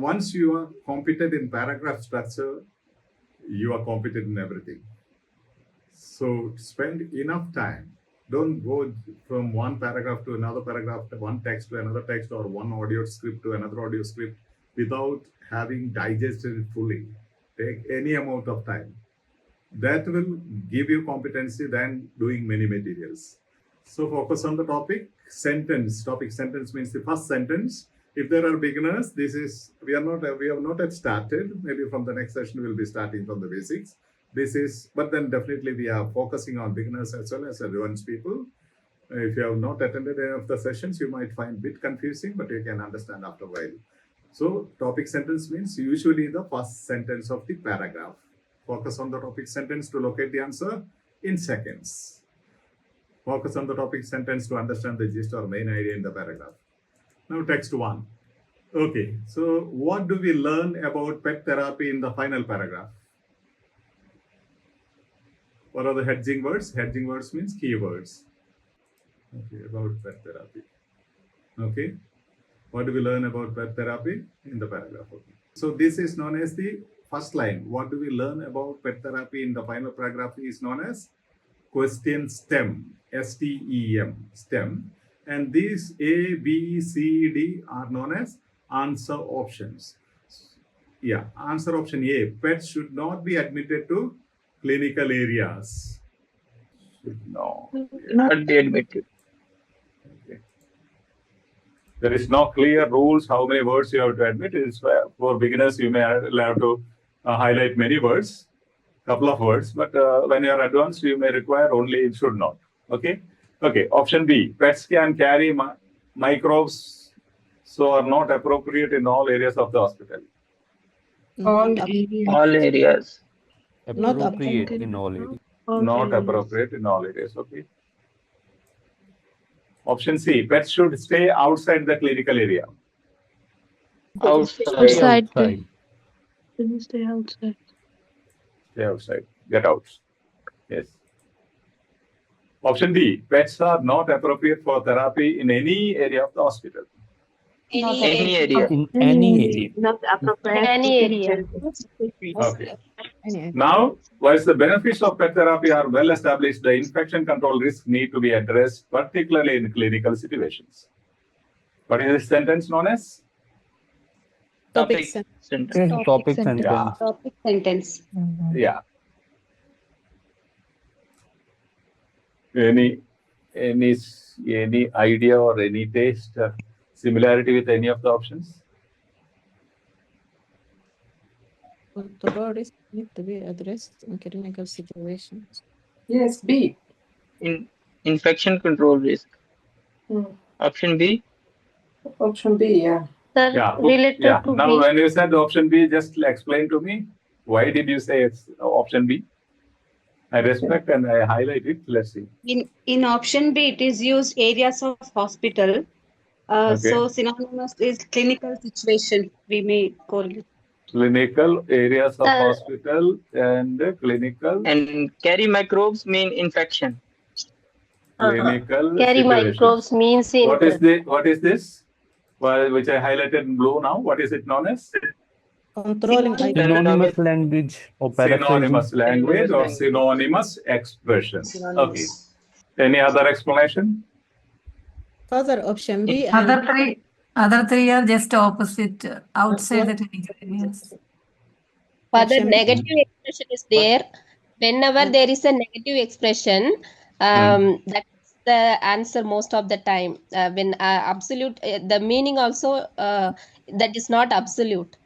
once you are competent in paragraph structure, you are competent in everything. So spend enough time. Don't go from one paragraph to another paragraph, one text to another text, or one audio script to another audio script without having digested it fully. Take any amount of time. That will give you competency than doing many materials. So focus on the topic sentence. Topic sentence means the first sentence. If there are beginners, we have not yet started. Maybe from the next session we'll be starting from the basics. But then definitely we are focusing on beginners as well as advanced people. If you have not attended any of the sessions, you might find a bit confusing, but you can understand after a while. So topic sentence means usually the first sentence of the paragraph. Focus on the topic sentence to locate the answer in seconds. Focus on the topic sentence to understand the gist or main idea in the paragraph. Now text 1. Okay, so what do we learn about pet therapy in the final paragraph? What are the hedging words? Hedging words means keywords. Okay, about pet therapy. Okay, what do we learn about pet therapy in the paragraph? Okay. So this is known as the first line. What do we learn about pet therapy in the final paragraph is known as question stem, STEM, stem. And these A, B, C, D are known as answer options. Yeah, answer option A, pets should not be admitted to clinical areas. Should not be admitted. Okay. There is no clear rules how many words you have to admit. It's for beginners, you may have to highlight many words, couple of words, but when you are advanced, you may require only should not. Okay. Okay. Option B, pets can carry microbes, so are not appropriate in all areas of the hospital. All areas. Not appropriate in all areas. Not appropriate in all areas. Okay. Option C, pets should stay outside the clinical area. Outside. Stay outside. Stay outside. Get out. Yes. Option D, pets are not appropriate for therapy in any area of the hospital. Any area. In any area. Not appropriate. Any area. Okay. Now, whilst the benefits of pet therapy are well established, the infection control risks need to be addressed, particularly in clinical situations. What is this sentence known as? Topic sentence. Topic sentence. Yeah. Topic sentence. Yeah. Any idea or any taste, similarity with any of the options? Control risk need to be addressed in clinical situations. Yes, B. Infection control risk. Option B. Option B, yeah. Sir, Yeah. related Yeah. to Now, B. when you said option B, just explain to me why did you say it's option B? I respect and I highlight it. Let's see. In option B, it is used areas of hospital. Okay. So synonymous is clinical situation. We may call it. Clinical areas of hospital and clinical. And carry microbes mean infection. Clinical Carry situations. microbes means in. What is this? Well, which I highlighted in blue now. What is it known as? Controlling Synonymous language or Synonymous paraphrasing. language or synonymous expression. Okay. Any other explanation? further option B. Other three are just opposite, outside the clinical areas. Further negative expression is there. Whenever there is a negative expression, that's the answer most of the time. When absolute, the meaning also that is not absolute.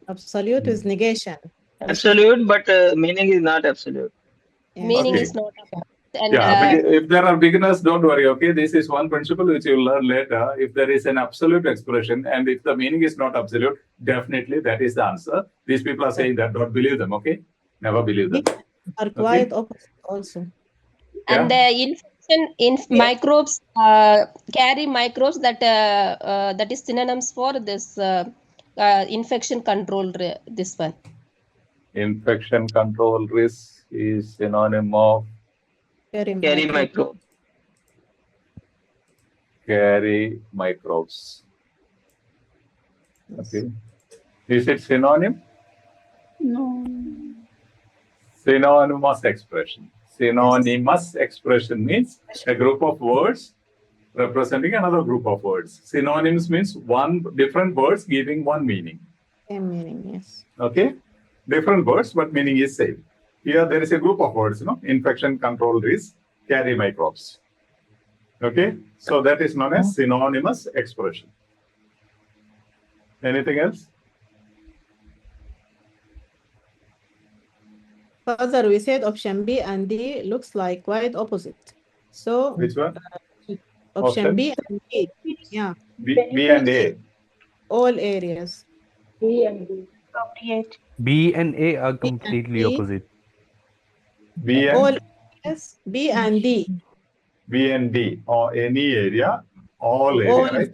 Absolute is negation. Absolute, but meaning is not absolute. Meaning Okay. is not absolute. And If there are beginners, don't worry. Okay, this is one principle which you'll learn later. If there is an absolute expression and if the meaning is not absolute, definitely that is the answer. These people are saying that. Don't believe them. Okay, never believe them. Are quite opposite also. And the infection microbes carry microbes that is synonyms for this infection control. This one. Infection control risk is synonym of Carry microbe. carry microbes. Okay. Is it synonym? No. Synonymous expression. Synonymous expression means a group of words representing another group of words. Synonyms means one different words giving one meaning. Same meaning, yes. Okay? Different words, but meaning is same. Here there is a group of words, infection control risk, carry microbes. Okay? So that is known as synonymous expression. Anything else? Further, we said option B and D looks like quite opposite. So Which one? option B and D, yeah, B and A. all areas. B and D. Appropriate. B and A are completely D. opposite. B All and areas, B and D. B and D, or any area, all area, All. right?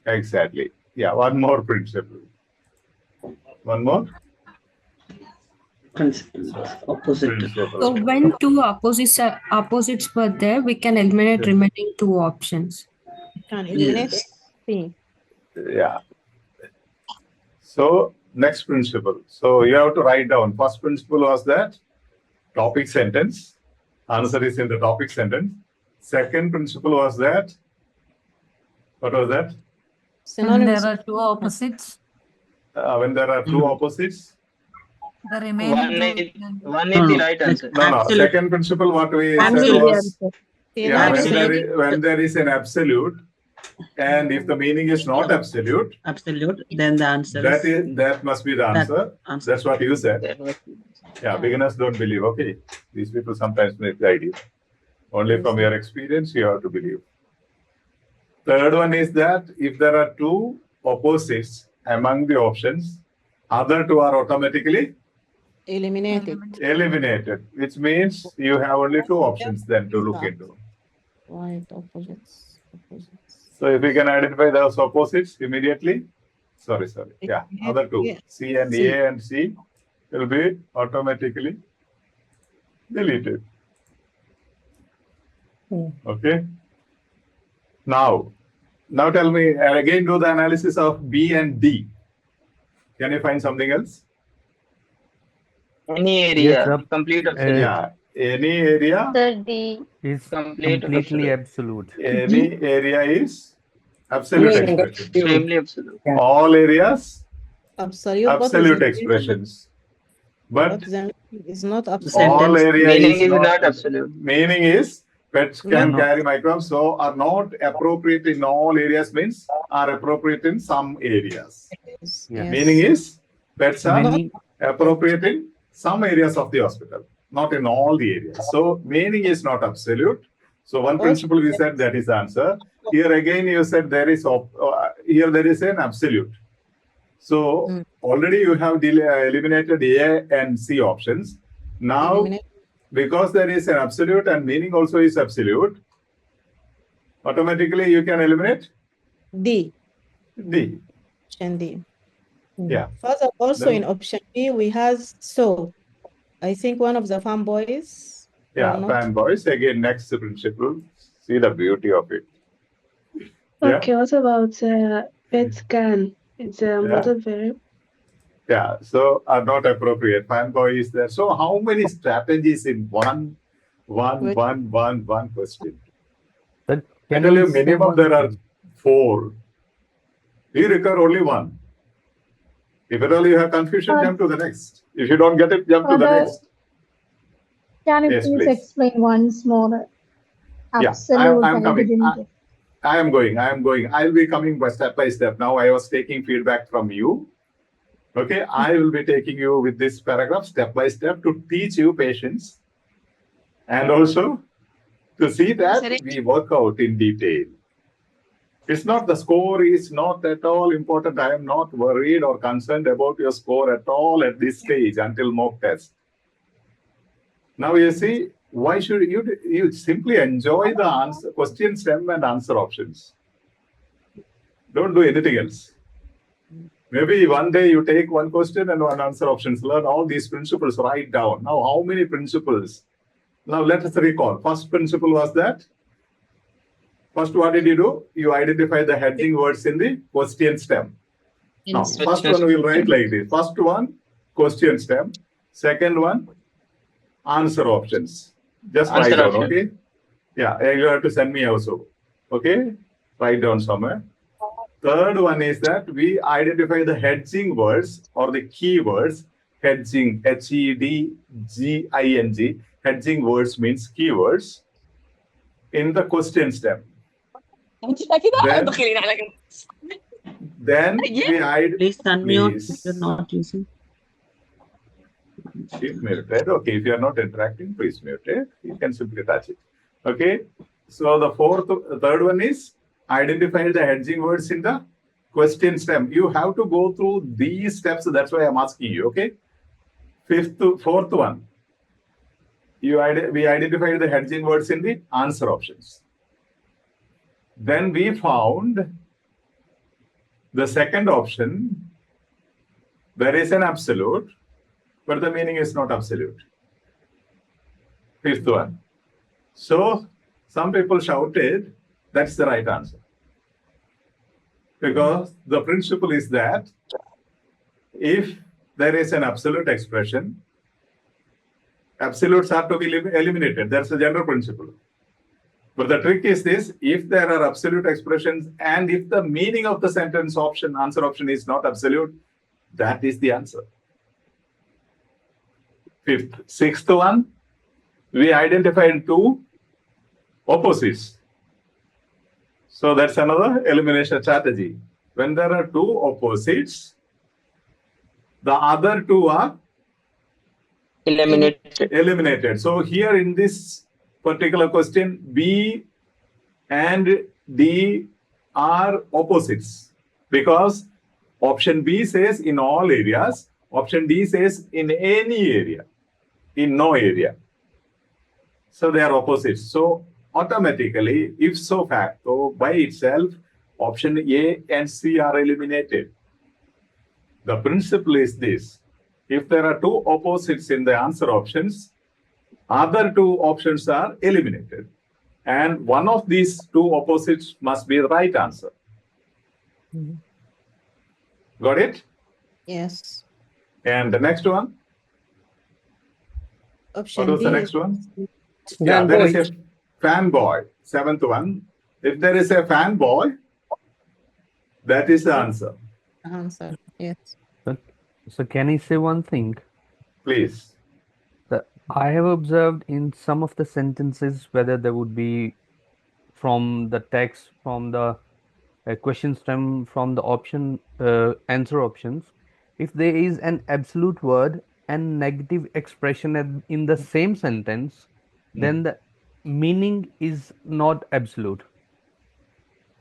Exactly. Yeah, one more principle. One more Principle opposite. principle. So when two opposites were there, we can eliminate remaining two options. Can eliminate Yes. C. Yeah. So next principle. So you have to write down. First principle was that topic sentence. Answer is in the topic sentence. Second principle was that. What was that? When Synonymous. there are two opposites, When there are two opposites. the remaining two. One is the right answer. No. Absolute. Second principle, what we said Absolute was. Yeah, Synonymous. when there is an absolute, and if the meaning is not absolute, Absolute. Then the answer is that must be the answer. answer. That's what you said. That was- Yeah, beginners don't believe. Okay, these people sometimes make the idea. Only from your experience you have to believe. Third one is that if there are two opposites among the options, other two are automatically Eliminated. eliminated, which means you have only two options then to look into. Right, opposites. So if you can identify those opposites immediately, sorry. Yeah, Yeah, other two, yeah. C and C. A and C will be automatically deleted. Okay. Now tell me, and again do the analysis of B and D. Can you find something else? Any area, Yes, sir. complete absolute. Yeah, any area, Is Complete completely absolute. absolute. any area is absolute expression. Extremely absolute. All areas, Absolute. absolute expressions. But Is not all absolute. area Meaning is is not not absolute. Meaning is pets can No. carry microbes, so are not appropriate in all areas means are appropriate in some areas. Yes. Yeah. Meaning is pets are Meaning, appropriate in some areas of the hospital, not in all the areas. So meaning is not absolute. So one principle we said that is the answer. Here again you said there is here there is an absolute. So already you have eliminated A and C options. Now Eliminate. because there is an absolute and meaning also is absolute, automatically you can eliminate D. D. Option D. Yeah. Further, also Then- in option B, we have so. I think one of the fanboys. Yeah, or not. fanboys. Again, next principle. See the beauty of it. Yeah. Okay, what about pet scan? It's a modal verb. Yeah, so are not appropriate. Fanboy is there. So how many strategies in one question? that I can tell you, I say minimum one there are thing? 4. You require only one. If at all you have confusion, jump to the next. If you don't get it, jump to the next. Can you Yes, please please. explain once more? Yeah, Absolute, I'm I coming. didn't get. I am going. I'll be coming by step. Now I was taking feedback from you. Okay, I will be taking you with this paragraph step by step to teach you patience and also to see that we work out in detail. It's not the score is not at all important. I am not worried or concerned about your score at all at this stage until mock test. Now you see, why should you simply enjoy the answer, question stem and answer options. Don't do anything else. Maybe one day you take one question and one answer options, learn all these principles, write down. Now, how many principles? Now, let us recall. First principle was that. First, what did you do? You identify the heading words in the question stem. No, first one we'll write like this. First one, question stem. Second one, answer options. Just write Answer down, option. okay? Yeah, you have to send me also. Okay? Write down somewhere. Third one is that we identify the hedging words or the keywords. Hedging, Hedging. Hedging words means keywords in the question stem. Then we hide. Please unmute if Please. you're not using. Keep muted. Okay, if you are not interacting, please mute it. You can simply touch it. Okay. So the third one is identify the hedging words in the question stem. You have to go through these steps. That's why I'm asking you. Okay. Fourth one. We identified the hedging words in the answer options. Then we found the second option. There is an absolute, but the meaning is not absolute. Fifth one. So some people shouted, that's the right answer. Because the principle is that if there is an absolute expression, absolutes are to be eliminated. That's a general principle. But the trick is this, if there are absolute expressions and if the meaning of the sentence option, answer option is not absolute, that is the answer. Sixth one, we identified two opposites. So that's another elimination strategy. When there are two opposites, the other two are eliminated. So here in this particular question, B and D are opposites because option B says in all areas, option D says in any area, in no area. So they are opposites. So automatically, if so facto, by itself, option A and C are eliminated. The principle is this. If there are two opposites in the answer options, other two options are eliminated. And one of these two opposites must be the right answer. Got it? Yes. And the next one? Option What was D the next one? Yeah, there is a fanboy. Seventh one. If there is a fanboy, that is the answer. Answer. Yes. So can I say one thing? Please. I have observed in some of the sentences whether there would be from the text, from the question stem, from the option answer options, if there is an absolute word and negative expression in the same sentence, then the meaning is not absolute.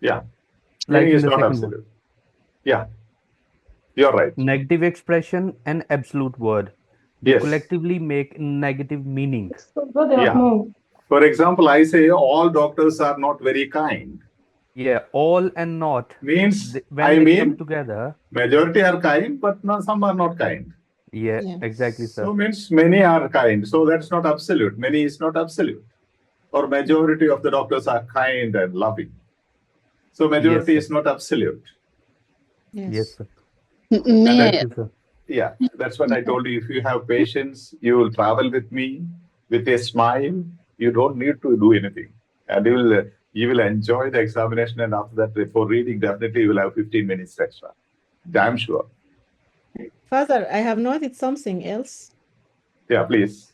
Yeah. Like Meaning in is the not second absolute. Yeah. You're right. Negative expression and absolute word. They Yes. collectively make negative meaning. Yeah. For example, I say all doctors are not very kind. Yeah, all and not Means, when they come together. majority are kind, but not, some are not kind. Yeah, exactly, sir. So means many are kind. So that's not absolute. Many is not absolute. Or majority of the doctors are kind and loving. So majority is not absolute. Yes, sir. Thank you, sir. Yeah, that's what I told you. If you have patience, you will travel with me with a smile. You don't need to do anything. And you will enjoy the examination. And after that, for reading, definitely you will have 15 minutes extra. Damn sure. Father, I have noted something else. Yeah, please.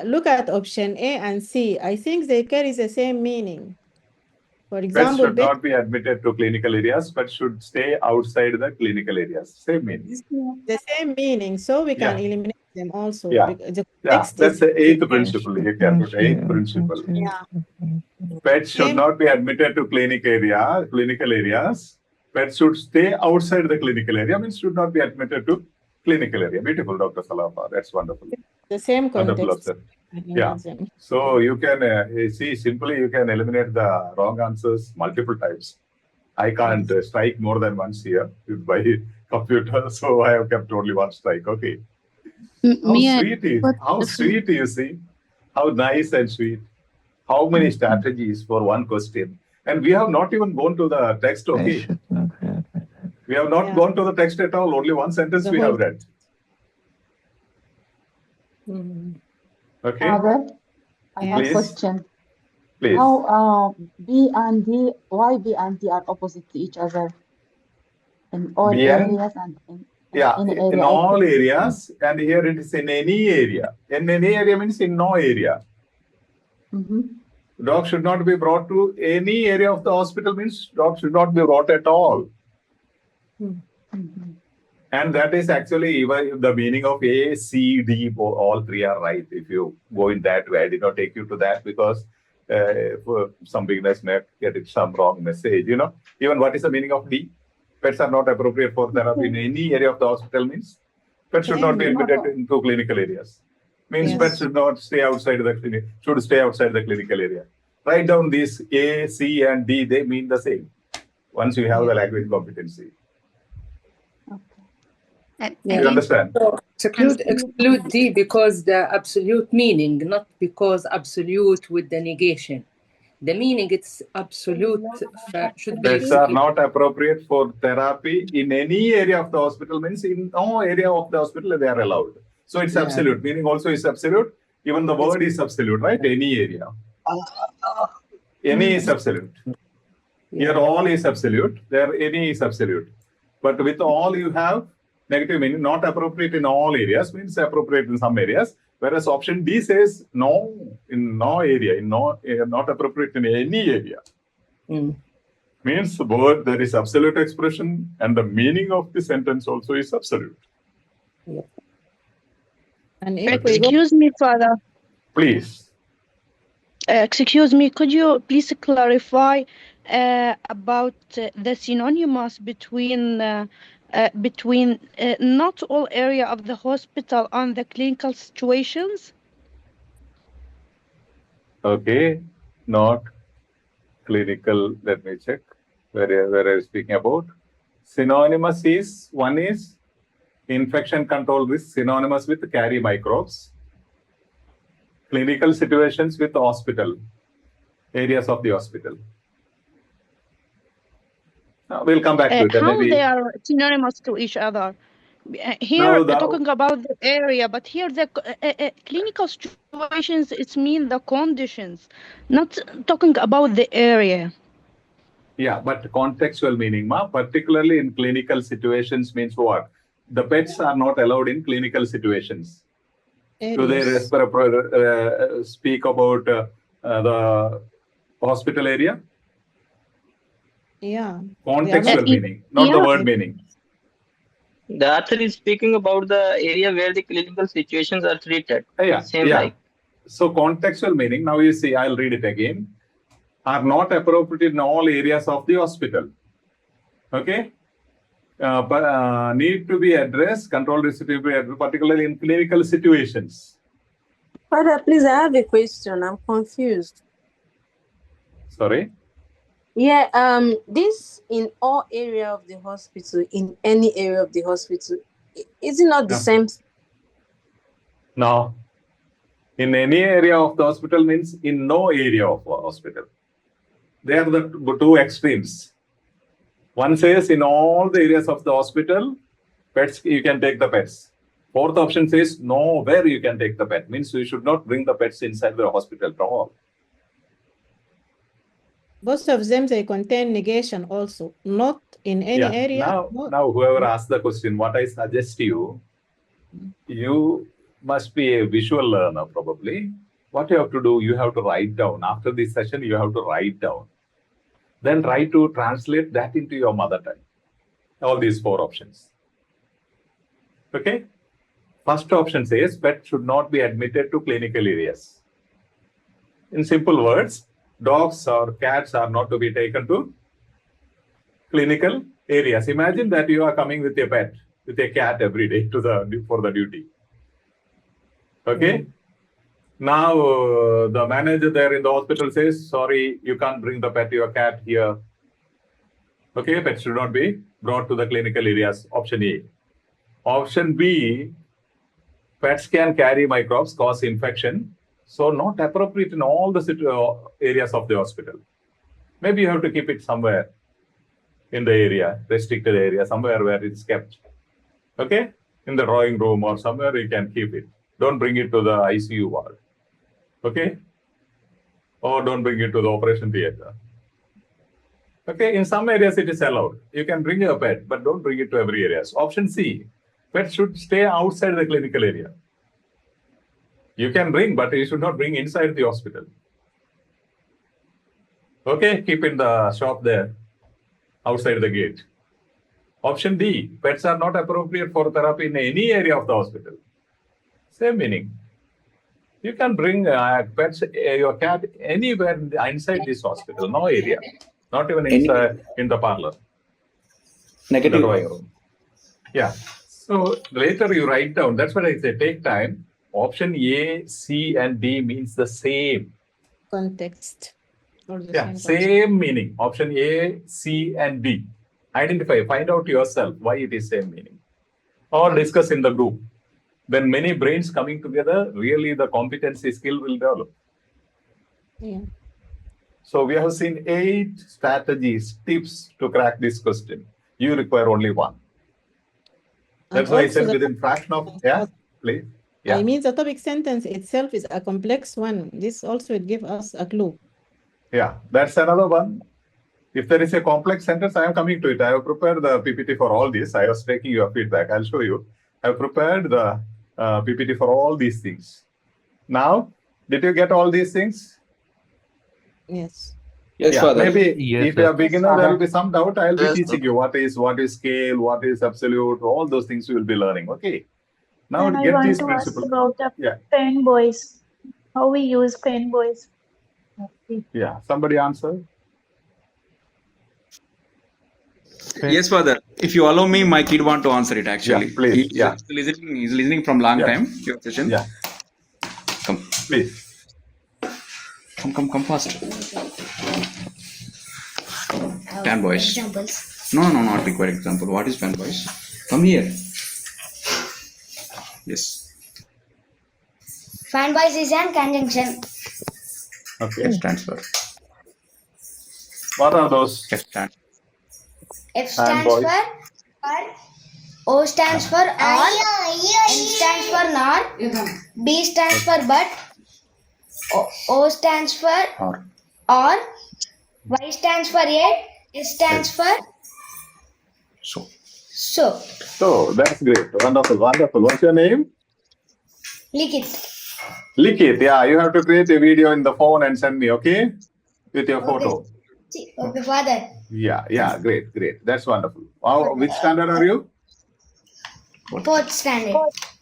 Look at option A and C. I think they carry the same meaning. For Pets example, should not be admitted to clinical areas, but should stay outside the clinical areas. Same meaning. the same meaning, so we can eliminate them also. Yeah. The Yeah, text that's is the eighth principle. You can put eighth principle. Yeah. Pets should not be admitted to clinical areas. Pets should stay outside the clinical area, means should not be admitted to clinical area. Beautiful, Dr. Salafa. That's wonderful. The same Wonderful, context. sir. Yeah. So you can see simply you can eliminate the wrong answers multiple times. I can't strike more than once here with my computer, so I have kept only one strike. Okay. How sweet you see, how nice and sweet. How many strategies for one question. And we have not even gone to the text, okay? We have not gone to the text at all. Only one sentence we have read. Okay. Father, I have Please. question. Please. How B and D, why B and D are opposite to each other in all B and- areas and in Yeah, any in area? all areas, and here it is in any area. In any area means in no area. Dog should not be brought to any area of the hospital means dog should not be brought at all. And that is actually even the meaning of A, C, D, all three are right. If you go in that way, I did not take you to that because for some beginners may get it some wrong message. You know, even what is the meaning of D? Pets are not appropriate for therapy in any area of the hospital means pets should not be admitted into clinical areas. Means pets should not stay outside the clinic, should stay outside the clinical area. Write down these A, C, and D, they mean the same once you have the language competency. You understand? So exclude D because the absolute meaning, not because absolute with the negation. The meaning it's absolute should be. Pets are not appropriate for therapy in any area of the hospital means in no area of the hospital they are allowed. So it's absolute, meaning also is absolute. Even the word is absolute, right? Any area. Any is absolute. Here all is absolute. There any is absolute. But with all you have negative meaning, not appropriate in all areas means appropriate in some areas. Whereas option D says no in no area, in no not appropriate in any area. Means the word there is absolute expression and the meaning of the sentence also is absolute. And Excuse me, Father. Please. Excuse me, could you please clarify about the synonymous between not all area of the hospital and the clinical situations? Okay, not clinical. Let me check where I was speaking about. Synonymous is one is infection control risk, synonymous with carry microbes. Clinical situations with hospital, areas of the hospital. We'll come back to it. How Maybe. they are synonymous to each other? Here talking about the area, but here the clinical situations, it's mean the conditions, not talking about the area. Yeah, but contextual meaning, particularly in clinical situations means what? The pets are not allowed in clinical situations. Do they speak about the hospital area? Yeah. Contextual meaning, not the word meaning. The author is speaking about the area where the clinical situations are treated. Like. So contextual meaning, now you see, I'll read it again, are not appropriate in all areas of the hospital. Okay? But need to be addressed, control risk to be addressed, particularly in clinical situations. Father, please, I have a question. I'm confused. Sorry? Yeah, this in all area of the hospital, in any area of the hospital, is it not the same? No. In any area of the hospital means in no area of the hospital. They are the two extremes. One says in all the areas of the hospital, pets, you can take the pets. Fourth option says nowhere you can take the pet. Means you should not bring the pets inside the hospital at all. Both of them, they contain negation also, not in any area. Now, whoever asked the question, what I suggest to you, you must be a visual learner probably. What you have to do, you have to write down. After this session, you have to write down. Then try to translate that into your mother tongue. All these four options. Okay? First option says pet should not be admitted to clinical areas. In simple words, dogs or cats are not to be taken to clinical areas. Imagine that you are coming with a pet, with a cat every day for the duty. Okay? Now, the manager there in the hospital says, sorry, you can't bring the pet, your cat here. Okay, pets should not be brought to the clinical areas. Option A. Option B, pets can carry microbes, cause infection. So, not appropriate in all the areas of the hospital. Maybe you have to keep it somewhere in the area, restricted area, somewhere where it's kept. Okay? In the drawing room or somewhere you can keep it. Don't bring it to the ICU ward. Okay? Or don't bring it to the operation theater. Okay? In some areas it is allowed. You can bring a pet, but don't bring it to every area. So option C, pet should stay outside the clinical area. You can bring, but you should not bring inside the hospital. Okay? Keep in the shop there, outside the gate. Option D, pets are not appropriate for therapy in any area of the hospital. Same meaning. You can bring pets, your cat, anywhere inside this hospital, no area. Not even inside, in the parlor. Negative. In the drawing room. Yeah. So later you write down, that's what I say, take time. Option A, C, and D means the same. Context. Or the Yeah, same same meaning. Option A, C, and D. Identify, find out yourself why it is same meaning. Or discuss in the group. When many brains coming together, really the competency skill will develop. Yeah. So we have seen 8 strategies, tips to crack this question. You require only 1. That's why I said within fraction of, yeah, please. Yeah. I mean, the topic sentence itself is a complex one. This also would give us a clue. Yeah, that's another one. If there is a complex sentence, I am coming to it. I have prepared the PPT for all this. I was taking your feedback. I'll show you. I have prepared the PPT for all these things. Now, did you get all these things? Yes. Yes, Yeah, Father. maybe Yes, if you are sir. a beginner, there will be some doubt. I'll be Yes, teaching you what is scale, what is absolute, all those things you will be learning. Okay. Now And I get want these to ask principles. about the Yeah. pen voice. How we use pen voice. Yeah. Somebody answer. Yes, Father. If you allow me, my kid want to answer it actually. Yeah, please. Yeah. He's listening from long Yeah. time. Your session. Yeah. Come. Please. Come fast. Fan voice. Examples. No, not require example. What is fan voice? Come here. Yes. Fan voice is an conjunction. Okay. F stands for. What are those? F stands. F stands voice. for O stands for all, N stands for not, B stands for but, O stands for or, Y stands for yet, S stands for so. So that's great. Wonderful, wonderful. What's your name? Likit. Likit. Yeah, you have to create a video in the phone and send me, okay? With your photo. Okay, Father. Yeah, great. That's wonderful. Which standard are you? 4th standard.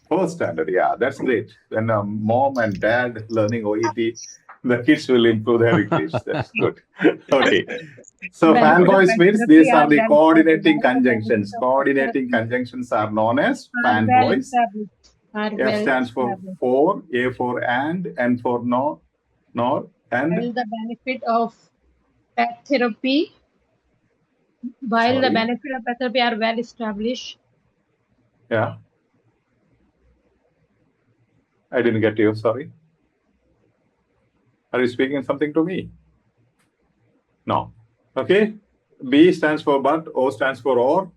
4th standard, yeah, that's great. When mom and dad learning OET, the kids will improve their English. That's good. Okay. So fan voice means these are the coordinating conjunctions. Coordinating conjunctions are known as fan voice. F stands for for, A for and, N for no, nor, and. While the benefit of pet therapy, are well established. Yeah. I didn't get you, sorry. Are you speaking something to me? No. Okay. B stands for but, O stands for or,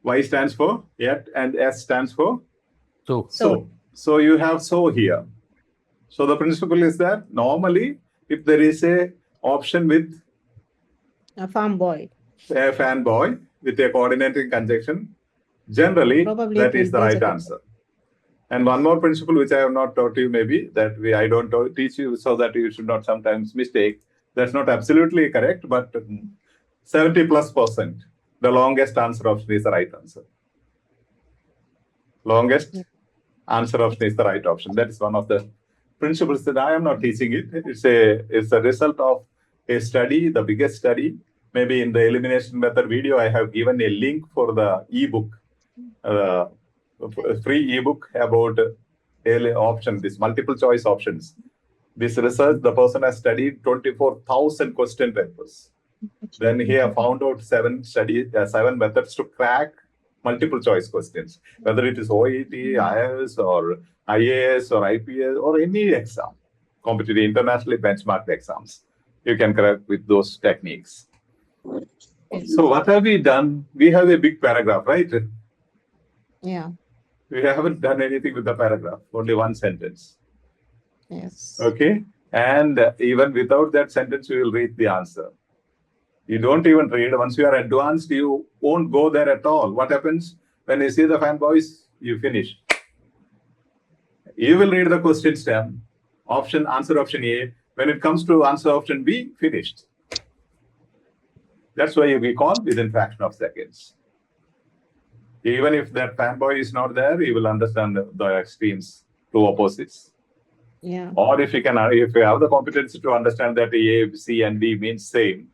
Y stands for yet, and S stands for so. So you have so here. So the principle is that normally if there is a option with A farm boy. a fan boy with a coordinating conjunction, generally Probably that it is the will be right the- answer. And one more principle which I have not taught you maybe, that I don't teach you so that you should not sometimes mistake. That's not absolutely correct, but 70+%, the longest answer option is the right answer. Longest answer option is the right option. That is one of the principles that I am not teaching it. It's a result of a study, the biggest study. Maybe in the elimination method video, I have given a link for the ebook, free ebook about option, this multiple choice options. This research, the person has studied 24,000 question papers. Then he have found out 7 methods to crack multiple choice questions, whether it is OET, IIS, or IAS, or IPS, or any exam, competitive internationally benchmarked exams. You can crack with those techniques. So what have we done? We have a big paragraph, right? Yeah. We haven't done anything with the paragraph, only one sentence. Yes. Okay. And even without that sentence, you will read the answer. You don't even read. Once you are advanced, you won't go there at all. What happens when you see the fanboys? You finish. You will read the question stem, answer option A. When it comes to answer option B, finished. That's why we call within fraction of seconds. Even if that fanboy is not there, you will understand the extremes, two opposites. Yeah. Or if you have the competency to understand that A, C, and D means same.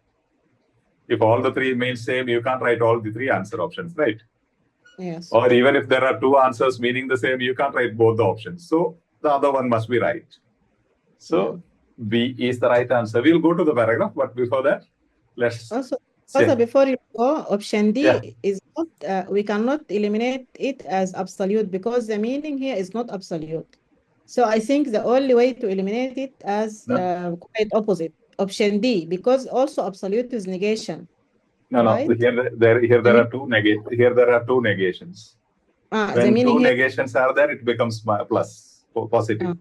If all the three means same, you can't write all the three answer options, right? Yes. Or even if there are two answers meaning the same, you can't write both the options. So the other one must be right. So B is the right answer. We'll go to the paragraph, but before that, let's Also, before you go, option D is not, we cannot eliminate it as absolute because the meaning here is not absolute. So I think the only way to eliminate it as quite opposite, option D, because also absolute is negation. No. Right? Here there are two negations. When two negations are there, it becomes plus, positive.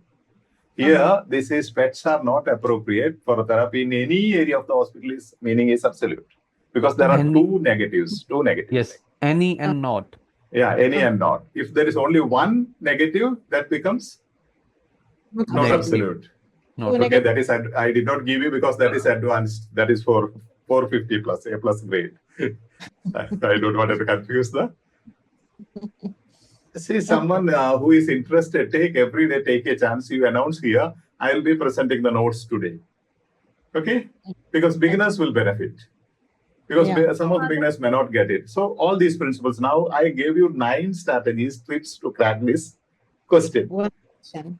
Here, this is pets are not appropriate for therapy in any area of the hospital. Meaning is absolute. Because there are two negatives. Yes, any and not. Yeah, any and not. If there is only one negative, that becomes not absolute. Not. Okay, that is, I did not give you because that is advanced. That is for 450 plus, A plus grade. I don't want to confuse that. See, someone who is interested, every day take a chance. You announce here, I will be presenting the notes today. Okay? Because beginners will benefit. Because some of the beginners may not get it. So all these principles. Now I gave you 9 strategies, tips to crack this question.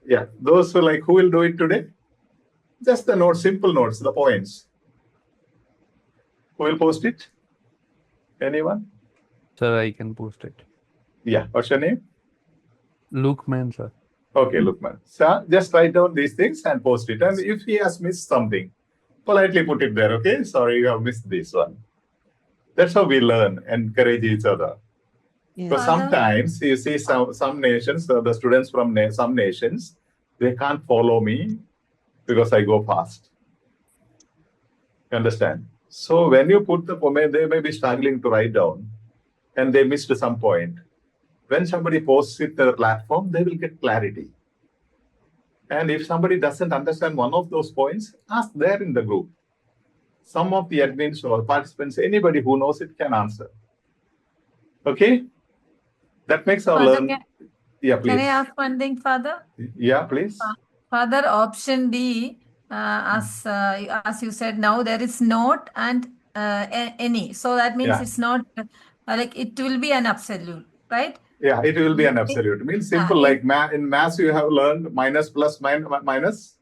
Yeah, those who who will do it today? Just the notes, simple notes, the points. Who will post it? Anyone? Sir, I can post it. Yeah. What's your name? Lukman, sir. Okay, Lukman. So just write down these things and post it. And if he has missed something, politely put it there. Okay, sorry, you have missed this one. That's how we learn, encourage each other. Because sometimes you see some nations, the students from some nations, they can't follow me because I go fast. You understand? So when you put the poem, they may be struggling to write down and they missed some point. When somebody posts it to the platform, they will get clarity. And if somebody doesn't understand one of those points, ask there in the group. Some of the admins or participants, anybody who knows it can answer. Okay? That makes our learn. Yeah, please. Can I ask one thing, Father? Yeah, please. Father, option D, as you said, now there is not and any. So that means it's not it will be an absolute, right? Yeah, it will be an absolute. It means simple, like in maths you have learned minus, plus, minus,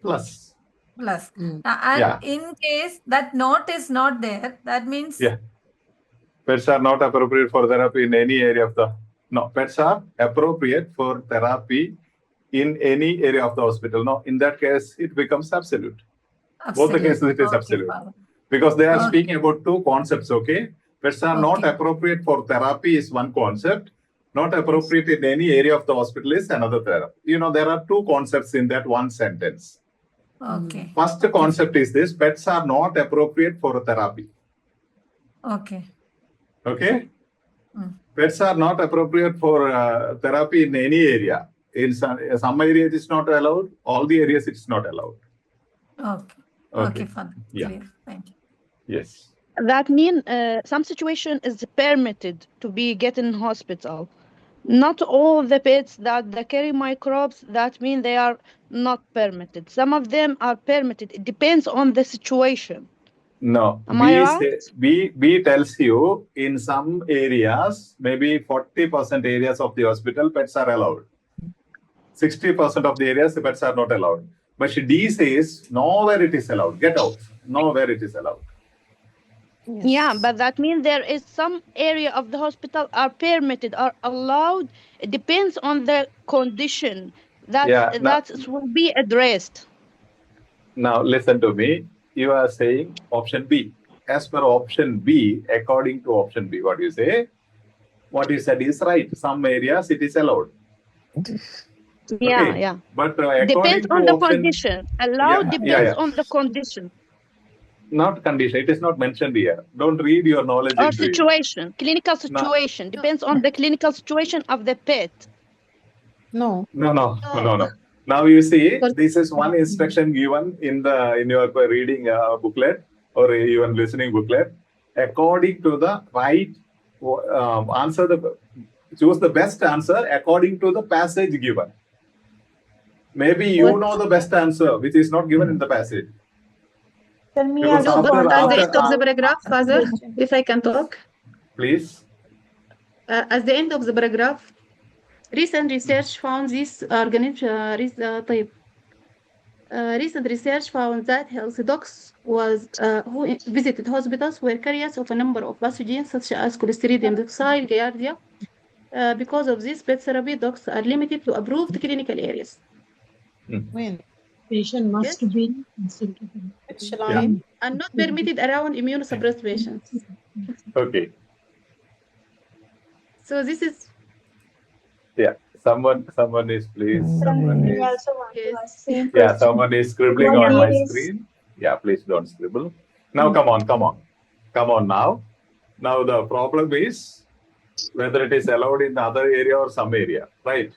plus. Plus. And in case that not is not there, that means... Yeah. Pets are not appropriate for therapy in any area of the... No, pets are appropriate for therapy in any area of the hospital. No, in that case, it becomes absolute. Both the cases, it is absolute. Because they are speaking about two concepts, okay? Pets are not appropriate for therapy is one concept. Not appropriate in any area of the hospital is another therapy. You know, there are two concepts in that one sentence. Okay. First concept is this: pets are not appropriate for therapy. Okay. Okay? Pets are not appropriate for therapy in any area. In some areas it's not allowed. All the areas it's not allowed. Okay. Okay, Father. Yeah. Clear. Thank you. Yes. That means some situation is permitted to be get in hospital. Not all the pets that they carry microbes, that mean they are not permitted. Some of them are permitted. It depends on the situation. No. Am I right? B tells you in some areas, maybe 40% areas of the hospital, pets are allowed. 60% of the areas, the pets are not allowed. But D says, nowhere it is allowed. Get out. Nowhere it is allowed. Yes. Yeah, but that means there is some area of the hospital are permitted, are allowed. It depends on the condition that will be addressed. Now listen to me. You are saying option B. as per option B, according to option B, what you say? What you said is right. Some areas it is allowed. Yeah, Okay. yeah. But Depends according to on the option, condition. Allowed depends on the condition not condition. It is not mentioned here. Don't read your knowledge or into it. situation. Clinical situation depends on the clinical situation of the pet. No. No. Now you see, this is one instruction given in your reading booklet or even listening booklet. According to the right answer, choose the best answer according to the passage given. Maybe you know the best answer, which is not given in the passage. Tell me Because also after- At the after- end of the paragraph, Father, if I can talk. Please. At the end of the paragraph, recent research found this recent research found that healthy dogs who visited hospitals were carriers of a number of pathogens such as Clostridium difficile, Giardia. Because of this, pet therapy dogs are limited to approved clinical areas. When patient must be Which line? And not permitted around immunosuppressed patients. Okay. So this is Someone is please. Someone me is, also want to ask same yeah, question. someone is scribbling What on my year is- screen. Yeah, please don't scribble. Now, come on now. Now the problem is whether it is allowed in the other area or some area, right?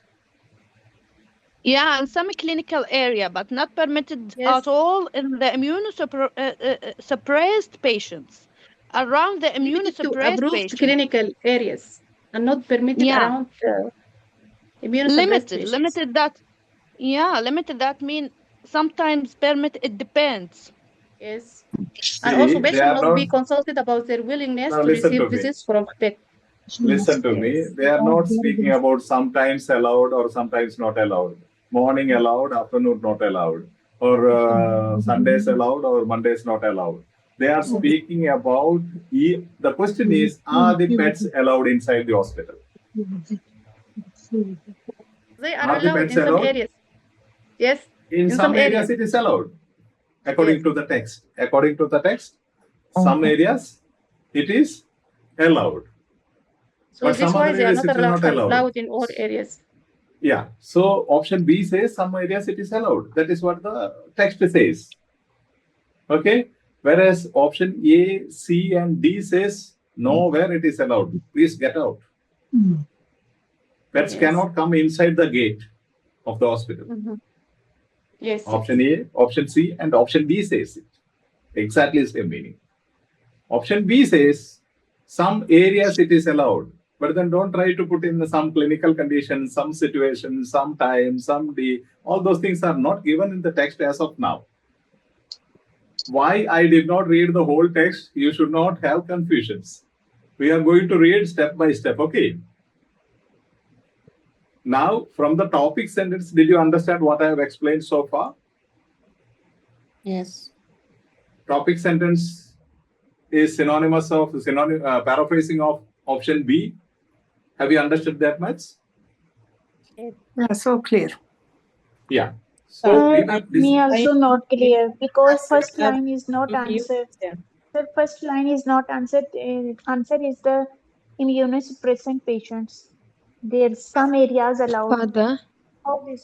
Yeah, in some clinical area, but not permitted at all in the immunosuppressed patients. Around the to immunosuppressed approved patients. clinical areas and not permitted around immunosuppressed patients. Limited that mean sometimes permit, it depends. Yes. See, And also they patients are must be not. consulted about their willingness Now to listen receive to me. visits from pet. Listen to me. They are not speaking about sometimes allowed or sometimes not allowed. Morning allowed, afternoon not allowed, or Sundays allowed or Mondays not allowed. They are speaking about the question is, are the pets allowed inside the hospital? They are Are the allowed pets in some allowed? areas. Yes. In some areas it is allowed, according to the text. According to the text, some areas it is allowed. So But this some is why other they are areas not it is not allowed. allowed in all areas. Yeah. So option B says some areas it is allowed. That is what the text says. Okay. Whereas option A, C, and D says nowhere it is allowed. Please get out. Pets cannot come inside the gate of the hospital. Yes. Option A, option C, and option D says it. Exactly the same meaning. Option B says some areas it is allowed, but then don't try to put in some clinical conditions, some situations, some time, some day. All those things are not given in the text as of now. Why I did not read the whole text, you should not have confusions. We are going to read step by step, okay? Now, from the topic sentence, did you understand what I have explained so far? Yes. Topic sentence is paraphrasing of option B. Have you understood that much? Yeah, so clear. Yeah. So Me also not clear because first line is not answered. The first line is not answered. Answer is the immunosuppressant patients. There's some areas allowed. Father,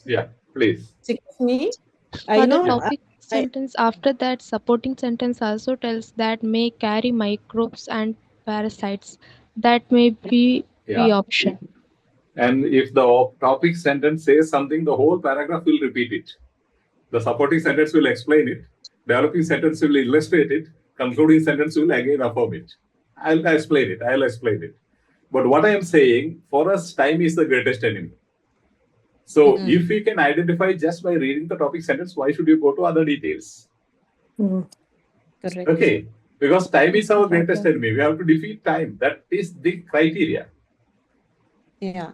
yeah, please. Excuse me. for the topic sentence after that, supporting sentence also tells that may carry microbes and parasites. That may be the option. And if the topic sentence says something, the whole paragraph will repeat it. The supporting sentence will explain it. Developing sentence will illustrate it. Concluding sentence will again affirm it. I'll explain it. But what I am saying, for us, time is the greatest enemy. So if we can identify just by reading the topic sentence, why should you go to other details? Correct. Okay, because time is our greatest enemy. We have to defeat time. That is the criteria. Yeah.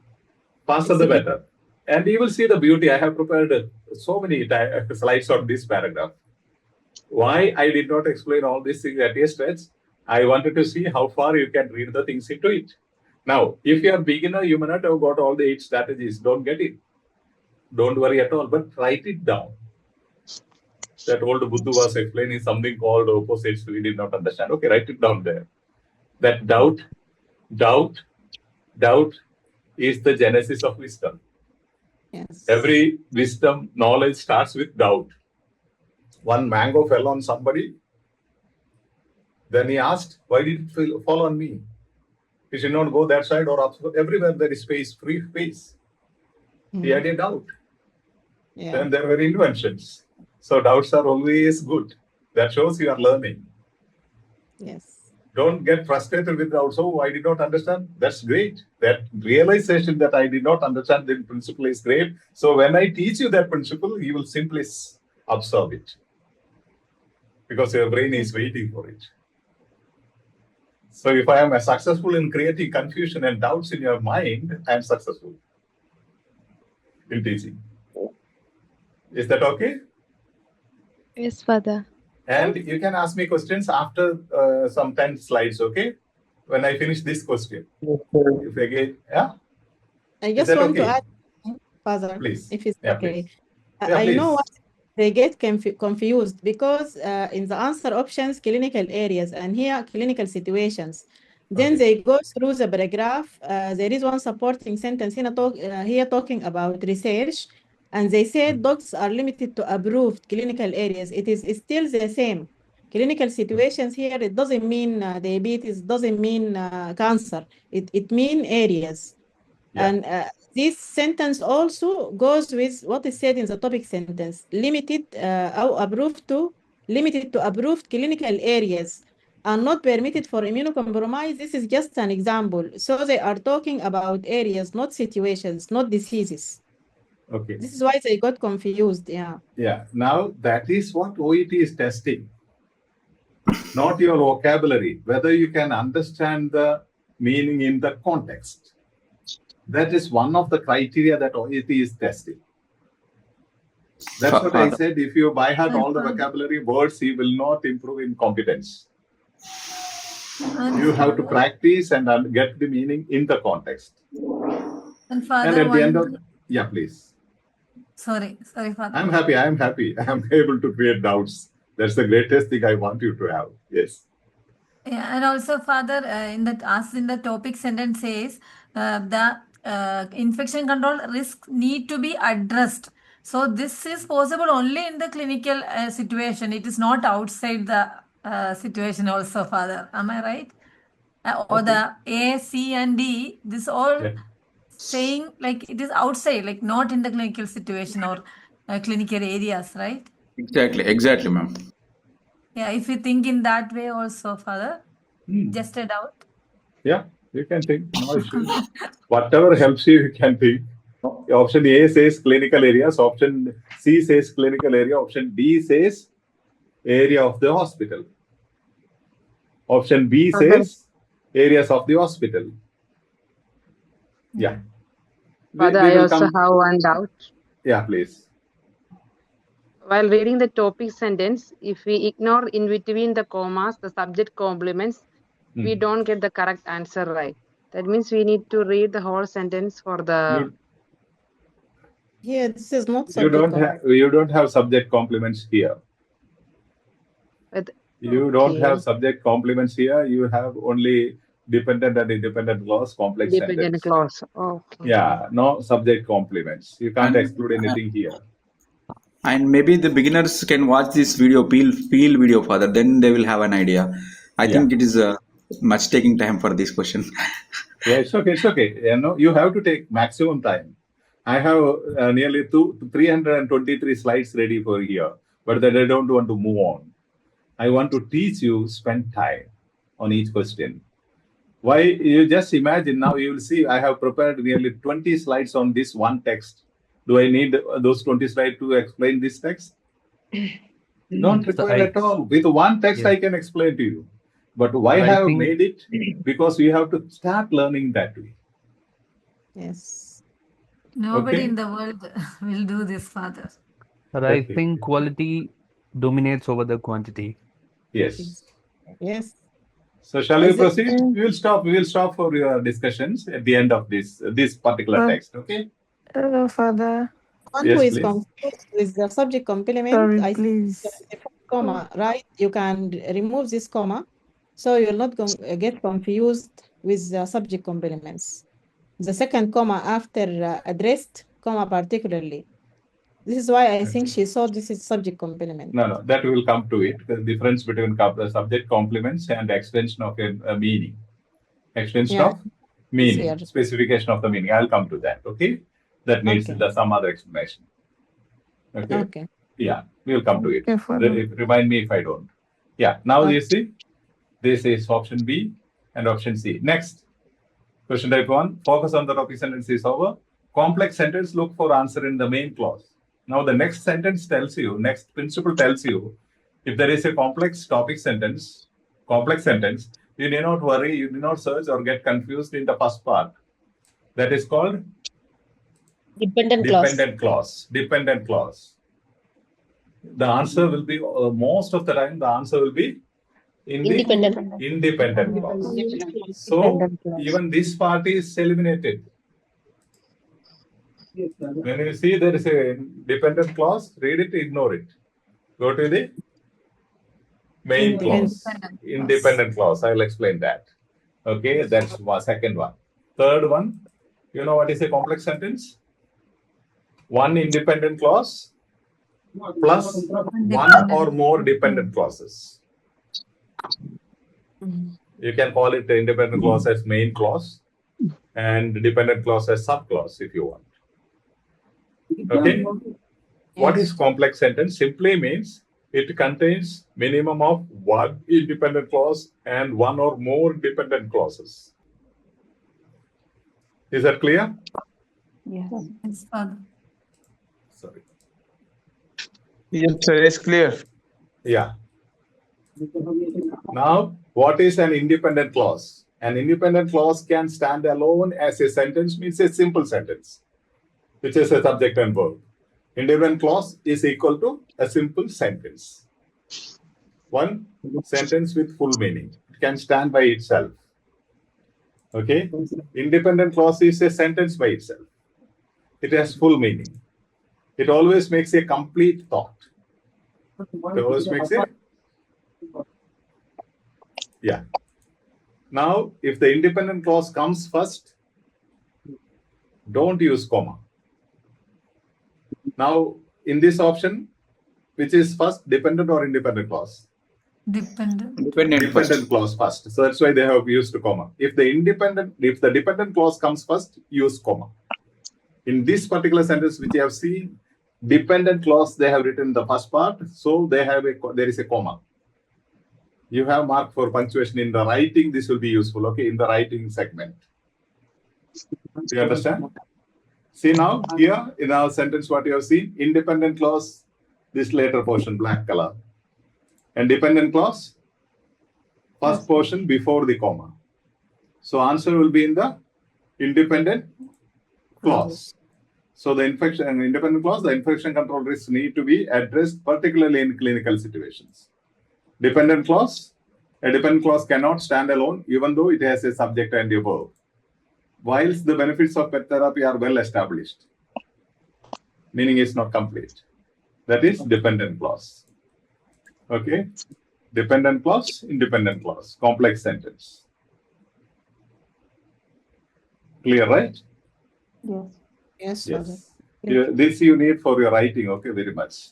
Faster the better. And you will see the beauty. I have prepared so many slides on this paragraph. Why I did not explain all these things at a stretch, I wanted to see how far you can read the things into it. Now, if you are beginner, you may not have got all the 8 strategies. Don't get it. Don't worry at all, but write it down. that old Buddha was explaining something called opposites we did not understand. Okay, write it down there. That doubt is the genesis of wisdom. Yes. Every wisdom knowledge starts with doubt. One mango fell on somebody. Then he asked, why did it fall on me? He should not go that side or up. Everywhere there is space, free space. He had a doubt. Yeah. Then there were inventions. So doubts are always good. That shows you are learning. Yes. Don't get frustrated with doubts. Oh, I did not understand. That's great. That realization that I did not understand the principle is great. So when I teach you that principle, you will simply absorb it. Because your brain is waiting for it. So if I am successful in creating confusion and doubts in your mind, I am successful in teaching. Is that okay? Yes, Father. And you can ask me questions after some 10 slides, okay? When I finish this question. If again, yeah? I just want to add, Father, please. if it's okay. Please. Yeah, I please. know what they get confused because in the answer options, clinical areas, and here clinical situations. Then they go through the paragraph. There is one supporting sentence here talking about research, and they said dogs are limited to approved clinical areas. It is still the same. Clinical situations here, it doesn't mean diabetes, doesn't mean cancer. It means areas. Yeah. And this sentence also goes with what is said in the topic sentence, limited to approved clinical areas are not permitted for immunocompromised. This is just an example. So they are talking about areas, not situations, not diseases. Okay. This is why they got confused. Yeah. Yeah. Now that is what OET is testing. Not your vocabulary, whether you can understand the meaning in the context. That is one of the criteria that OET is testing. That's what I said. If you by heart all the vocabulary words, you will not improve in competence. You have to practice and get the meaning in the context. And Father, and at the end of yeah, please. Sorry, Father. I'm happy. I'm able to create doubts. That's the greatest thing I want you to have. Yes. Yeah, and also, Father, in the topic sentence says the infection control risks need to be addressed. So this is possible only in the clinical situation. It is not outside the situation also, Father. Am I right? Or the A, C, and D, this all saying like it is outside, like not in the clinical situation or clinical areas, right? Exactly, ma'am. Yeah, if you think in that way also, Father, just a doubt. Yeah, you can think. No issue. Whatever helps you, you can think. Option A says clinical areas. Option C says clinical area. Option D says area of the hospital. Option B says areas of the hospital. Yeah. Father, I also have one doubt. Yeah, please. While reading the topic sentence, if we ignore in between the commas, the subject complements, we don't get the correct answer right. That means we need to read the whole sentence for the... Yeah, this is not subject you don't have subject complements here. You don't have subject complements here. You have only dependent and independent clause, complex dependent sentence. clause. Okay. Yeah, no subject complements. You can't exclude anything here. And maybe the beginners can watch this video, peel video, Father. Then they will have an idea. I think it is much taking time for this question. Yeah, it's okay. It's okay. You have to take maximum time. I have nearly 323 slides ready for here, but then I don't want to move on. I want to teach you, spend time on each question. Why? You just imagine now, you will see I have prepared nearly 20 slides on this one text. Do I need those 20 slides to explain this text? Not required at all. With one text, I can explain to you. But why I have made it? Because we have to start learning that way. Yes. Nobody in the world will do this, Father. But I think quality dominates over the quantity. Yes. Yes. So shall we proceed? We will stop for your discussions at the end of this particular text. Okay. Hello, Father. one Yes, who is please. confused with the subject complement, Sorry, I think please. before comma, right? You can remove this comma, so you'll not get confused with the subject complements. The second comma after addressed, comma particularly. This is why I think she thought this is subject complement. No, that will come to it. The difference between subject complements and extension of a meaning. Extension Yeah. of meaning, Here. specification of the meaning. I'll come to that. Okay, that needs some other explanation. Okay. Okay. Yeah, we'll come to it. Okay, Father. Remind me if I don't. Yeah. Now Okay. you see, this is option B and option C. Next, question type 1. Focus on the topic sentence is over. Complex sentence, look for answer in the main clause. Now the next sentence tells you, next principle tells you, if there is a complex sentence, you need not worry, you need not search or get confused in the first part. That is called Dependent clause. Dependent clause. The answer will be, most of the time, the answer will be in the independent clause. So even this part is eliminated. When you see there is a dependent clause, read it, ignore it. Go to the main clause. Independent clause. I'll explain that. Okay, that's one. Second one. Third one, you know what is a complex sentence? One independent clause plus one or more dependent clauses. You can call it the independent clause as main clause and dependent clause as subclause if you want. Okay. What is complex sentence? Simply means it contains minimum of one independent clause and one or more dependent clauses. Is that clear? Yes, Father. Sorry. Yes, sir, it's clear. Yeah. Now, what is an independent clause? An independent clause can stand alone as a sentence, means a simple sentence, which is a subject and verb. Independent clause is equal to a simple sentence. One sentence with full meaning. It can stand by itself. Okay? Independent clause is a sentence by itself. It has full meaning. It always makes a complete thought. It always makes a... Yeah. Now, if the independent clause comes first, don't use comma. Now, in this option, which is first, dependent or independent clause? Dependent clause first. So that's why they have used comma. If the dependent clause comes first, use comma. In this particular sentence, which you have seen, dependent clause they have written the first part, so there is a comma. You have marked for punctuation in the writing. This will be useful. Okay, in the writing segment. Do you understand? See now, here in our sentence, what you have seen, independent clause, this later portion, black color. And dependent clause, first portion before the comma. So answer will be in the independent clause. So the independent clause, the infection control risks need to be addressed, particularly in clinical situations. Dependent clause, a dependent clause cannot stand alone, even though it has a subject and a verb. Whilst the benefits of pet therapy are well established, meaning is not complete. That is dependent clause. Okay? Dependent clause, independent clause, complex sentence. Clear, right? Yes. Yes. This you need for your writing, okay, very much.